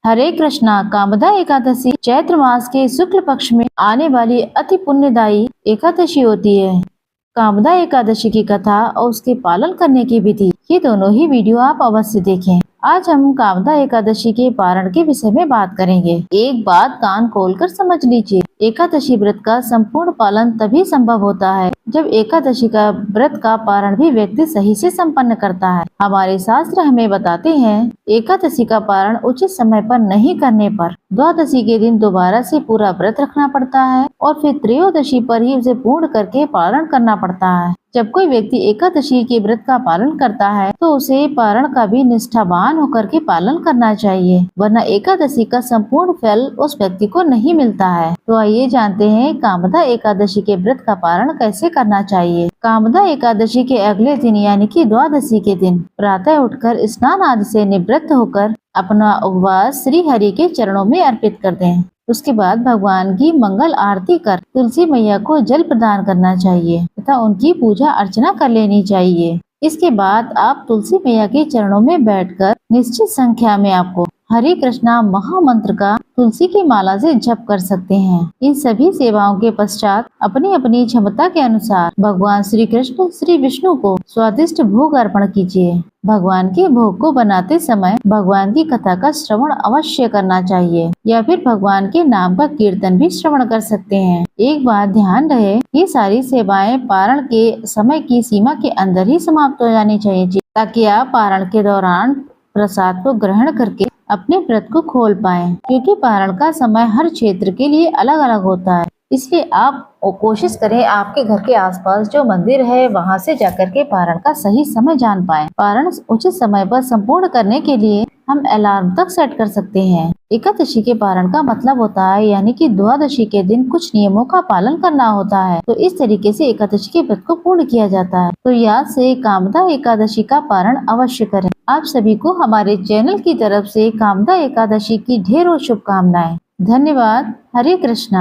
हरे कृष्णा। कामदा एकादशी चैत्र मास के शुक्ल पक्ष में आने वाली अति पुण्यदायी एकादशी होती है। कामदा एकादशी की कथा और उसके पालन करने की विधि, ये दोनों ही वीडियो आप अवश्य देखें। आज हम कामदा एकादशी के पारण के विषय में बात करेंगे। एक बात कान खोलकर समझ लीजिए, एकादशी व्रत का संपूर्ण पालन तभी संभव होता है जब एकादशी का व्रत का पारण भी व्यक्ति सही से संपन्न करता है। हमारे शास्त्र हमें बताते हैं, एकादशी का पारण उचित समय पर नहीं करने पर द्वादशी के दिन दोबारा से पूरा व्रत रखना पड़ता है और फिर त्रयोदशी पर ही उसे पूर्ण करके पारण करना पड़ता है। जब कोई व्यक्ति एकादशी के व्रत का पालन करता है तो उसे पारण का भी निष्ठावान होकर के पालन करना चाहिए, वरना एकादशी का संपूर्ण फल उस व्यक्ति को नहीं मिलता है। तो आइए जानते हैं कामदा एकादशी के व्रत का पारण कैसे करना चाहिए। कामदा एकादशी के अगले दिन यानी कि द्वादशी के दिन प्रातः उठकर स्नान आदि से निवृत्त होकर अपना उपवास श्री हरि के चरणों में अर्पित कर दें। उसके बाद भगवान की मंगल आरती कर तुलसी मैया को जल प्रदान करना चाहिए तथा उनकी पूजा अर्चना कर लेनी चाहिए। इसके बाद आप तुलसी मैया के चरणों में बैठकर निश्चित संख्या में आपको हरे कृष्णा महामंत्र का तुलसी की माला से जप कर सकते हैं। इन सभी सेवाओं के पश्चात अपनी अपनी क्षमता के अनुसार भगवान श्री कृष्ण श्री विष्णु को स्वादिष्ट भोग अर्पण कीजिए। भगवान के भोग को बनाते समय भगवान की कथा का श्रवण अवश्य करना चाहिए या फिर भगवान के नाम का कीर्तन भी श्रवण कर सकते हैं। एक बात ध्यान रहे, ये सारी सेवाएं पारण के समय की सीमा के अंदर ही समाप्त हो जानी चाहिए ताकि आप पारण के दौरान प्रसाद को ग्रहण करके अपने व्रत को खोल पाएं, क्योंकि पारण का समय हर क्षेत्र के लिए अलग अलग होता है। इसलिए आप कोशिश करें आपके घर के आसपास जो मंदिर है वहां से जाकर के पारण का सही समय जान पाएं। पारण उचित समय पर संपूर्ण करने के लिए हम अलार्म तक सेट कर सकते हैं। एकादशी के पारण का मतलब होता है यानी कि द्वादशी के दिन कुछ नियमों का पालन करना होता है, तो इस तरीके से एकादशी के व्रत को पूर्ण किया जाता है। तो याद से कामदा एकादशी का पारण अवश्य करें। आप सभी को हमारे चैनल की तरफ से कामदा एकादशी की ढेरों शुभकामनाएं। धन्यवाद। हरे कृष्णा।